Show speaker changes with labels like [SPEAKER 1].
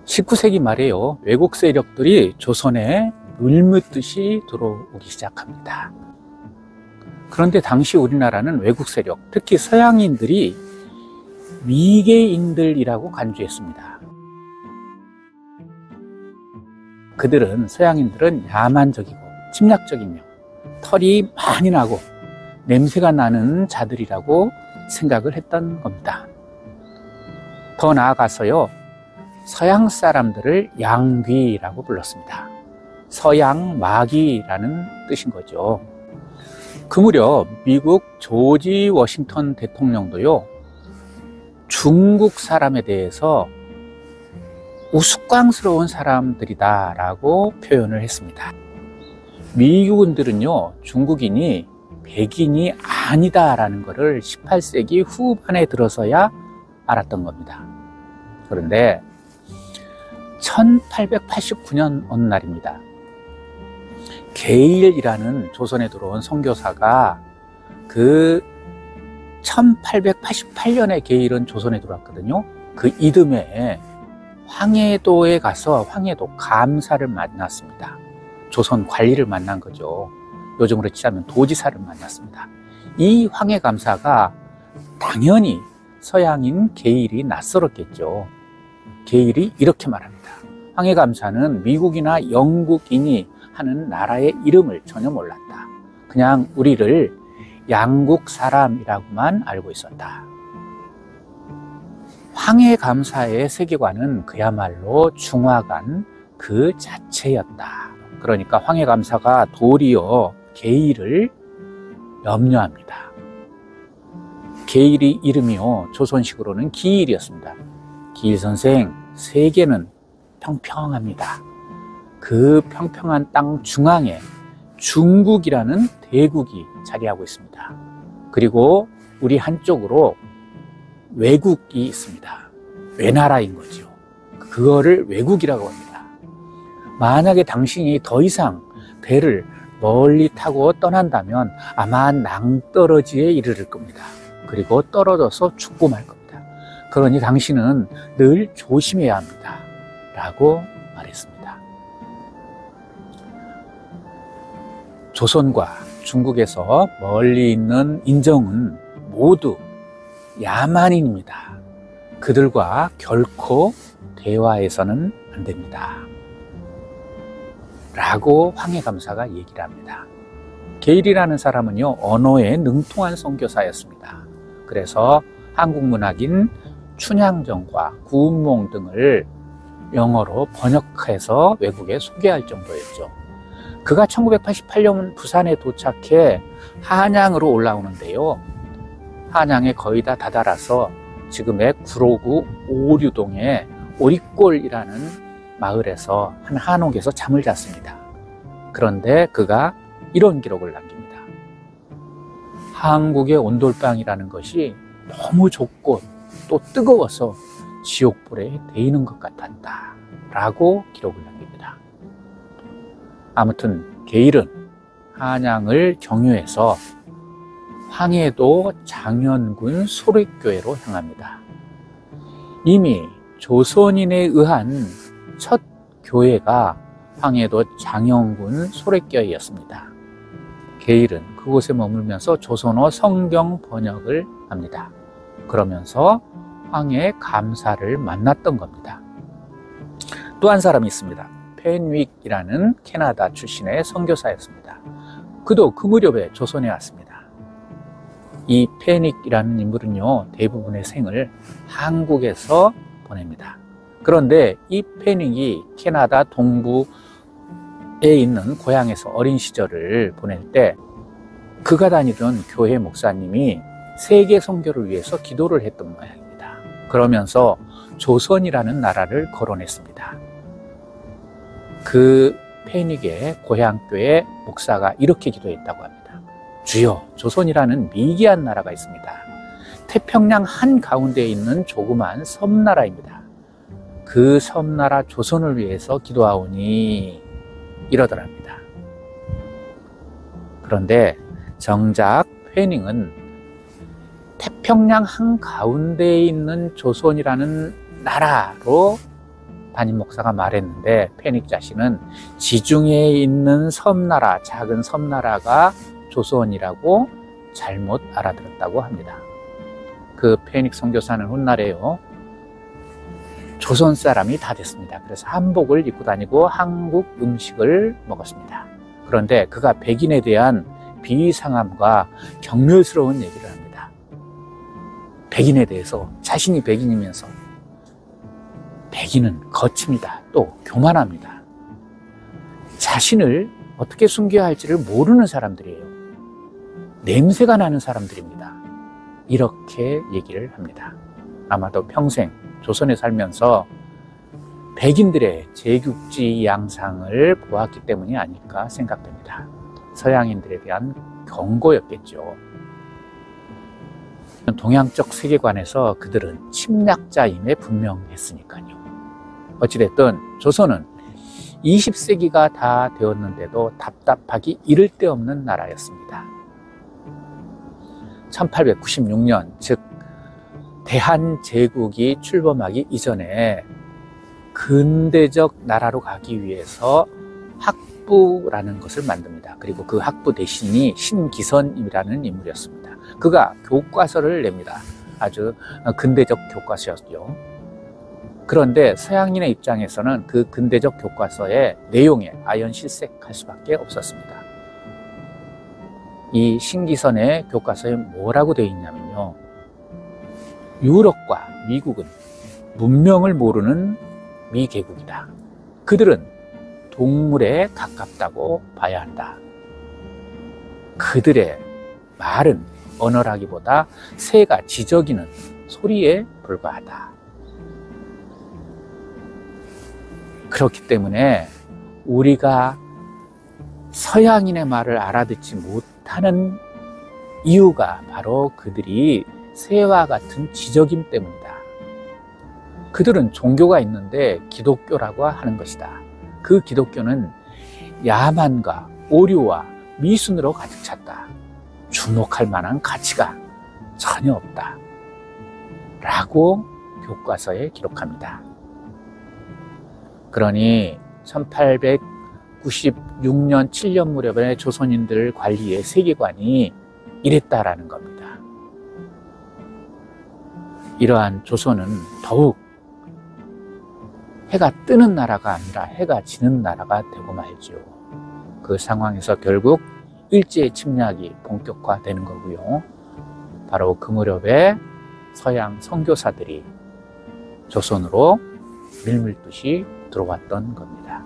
[SPEAKER 1] 19세기 말에요, 외국 세력들이 조선에 물묻듯이 들어오기 시작합니다. 그런데 당시 우리나라는 외국 세력, 특히 서양인들이 미개인들이라고 간주했습니다. 서양인들은 야만적이고 침략적이며 털이 많이 나고 냄새가 나는 자들이라고 생각을 했던 겁니다. 더 나아가서요, 서양 사람들을 양귀라고 불렀습니다. 서양 마귀라는 뜻인 거죠. 그 무렵 미국 조지 워싱턴 대통령도요, 중국 사람에 대해서 우스꽝스러운 사람들이다 라고 표현을 했습니다. 미국인들은요, 중국인이 백인이 아니다 라는 것을 18세기 후반에 들어서야 알았던 겁니다. 그런데 1889년 어느 날입니다. 게일이라는 조선에 들어온 선교사가 1888년에 게일은 조선에 들어왔거든요. 그 이듬해 황해도에 가서 황해도 감사를 만났습니다. 조선 관리를 만난 거죠. 요즘으로 치자면 도지사를 만났습니다. 이 황해감사가 당연히 서양인 게일이 낯설었겠죠. 게일이 이렇게 말합니다. 황해감사는 미국이나 영국인이 하는 나라의 이름을 전혀 몰랐다. 그냥 우리를 양국 사람이라고만 알고 있었다. 황해감사의 세계관은 그야말로 중화관 그 자체였다. 그러니까 황해감사가 도리어 게일을 염려합니다. 게일이 이름이요, 조선식으로는 기일이었습니다. 기일 선생, 세계는 평평합니다. 그 평평한 땅 중앙에 중국이라는 대국이 자리하고 있습니다. 그리고 우리 한쪽으로 외국이 있습니다. 외나라인 거죠. 그거를 외국이라고 합니다. 만약에 당신이 더 이상 배를 멀리 타고 떠난다면 아마 낭떠러지에 이르를 겁니다. 그리고 떨어져서 죽고 말 겁니다. 그러니 당신은 늘 조심해야 합니다. 라고 말했습니다. 조선과 중국에서 멀리 있는 인정은 모두 야만인입니다. 그들과 결코 대화해서는 안 됩니다. 라고 황해감사가 얘기를 합니다. 게일이라는 사람은요, 언어에 능통한 선교사였습니다. 그래서 한국 문학인 춘향전과 구운몽 등을 영어로 번역해서 외국에 소개할 정도였죠. 그가 1988년 부산에 도착해 한양으로 올라오는데요, 한양에 거의 다 다다라서 지금의 구로구 오류동의 오리골이라는 마을에서 한 한옥에서 잠을 잤습니다. 그런데 그가 이런 기록을 남깁니다. 한국의 온돌방이라는 것이 너무 좁고 또 뜨거워서 지옥불에 데이는 것 같았다 라고 기록을 남깁니다. 아무튼 게일은 한양을 경유해서 황해도 장현군 소래교회로 향합니다. 이미 조선인에 의한 첫 교회가 황해도 장현군 소래교회였습니다. 게일은 그곳에 머물면서 조선어 성경 번역을 합니다. 그러면서 황해감사를 만났던 겁니다. 또 한 사람이 있습니다. 펜윅이라는 캐나다 출신의 선교사였습니다. 그도 그 무렵에 조선에 왔습니다. 이 펜윅이라는 인물은요, 대부분의 생을 한국에서 보냅니다. 그런데 이 펜윅이 캐나다 동부에 있는 고향에서 어린 시절을 보낼 때 그가 다니던 교회 목사님이 세계 선교를 위해서 기도를 했던 모양입니다. 그러면서 조선이라는 나라를 거론했습니다. 그 펜윅의 고향교회 목사가 이렇게 기도했다고 합니다. 주여, 조선이라는 미개한 나라가 있습니다. 태평양 한가운데에 있는 조그만 섬나라입니다. 그 섬나라 조선을 위해서 기도하오니 이러더랍니다. 그런데 정작 펜윅은 태평양 한가운데에 있는 조선이라는 나라로 담임 목사가 말했는데 페닉 자신은 지중해에 있는 섬나라, 작은 섬나라가 조선이라고 잘못 알아들었다고 합니다. 그 페닉 선교사는 훗날에요, 조선 사람이 다 됐습니다. 그래서 한복을 입고 다니고 한국 음식을 먹었습니다. 그런데 그가 백인에 대한 비상함과 경멸스러운 얘기를 합니다. 백인에 대해서, 자신이 백인이면서, 백인은 거칩니다. 또 교만합니다. 자신을 어떻게 숨겨야 할지를 모르는 사람들이에요. 냄새가 나는 사람들입니다. 이렇게 얘기를 합니다. 아마도 평생 조선에 살면서 백인들의 제국주의 양상을 보았기 때문이 아닐까 생각됩니다. 서양인들에 대한 경고였겠죠. 동양적 세계관에서 그들은 침략자임에 분명했으니까요. 어찌됐든 조선은 20세기가 다 되었는데도 답답하기 이를 데 없는 나라였습니다. 1896년, 즉 대한제국이 출범하기 이전에 근대적 나라로 가기 위해서 학부라는 것을 만듭니다. 그리고 그 학부 대신이 신기선이라는 인물이었습니다. 그가 교과서를 냅니다. 아주 근대적 교과서였죠. 그런데 서양인의 입장에서는 그 근대적 교과서의 내용에 아연실색할 수밖에 없었습니다. 이 신기선의 교과서에 뭐라고 되어 있냐면요, 유럽과 미국은 문명을 모르는 미개국이다. 그들은 동물에 가깝다고 봐야 한다. 그들의 말은 언어라기보다 새가 지저귀는 소리에 불과하다. 그렇기 때문에 우리가 서양인의 말을 알아듣지 못하는 이유가 바로 그들이 새와 같은 지저귀 때문이다. 그들은 종교가 있는데 기독교라고 하는 것이다. 그 기독교는 야만과 오류와 미순으로 가득 찼다. 주목할 만한 가치가 전혀 없다. 라고 교과서에 기록합니다. 그러니 1896년, 7년 무렵에 조선인들 관리의 세계관이 이랬다라는 겁니다. 이러한 조선은 더욱 해가 뜨는 나라가 아니라 해가 지는 나라가 되고 말죠. 그 상황에서 결국 일제의 침략이 본격화되는 거고요. 바로 그 무렵에 서양 선교사들이 조선으로 밀물듯이 들어왔던 겁니다.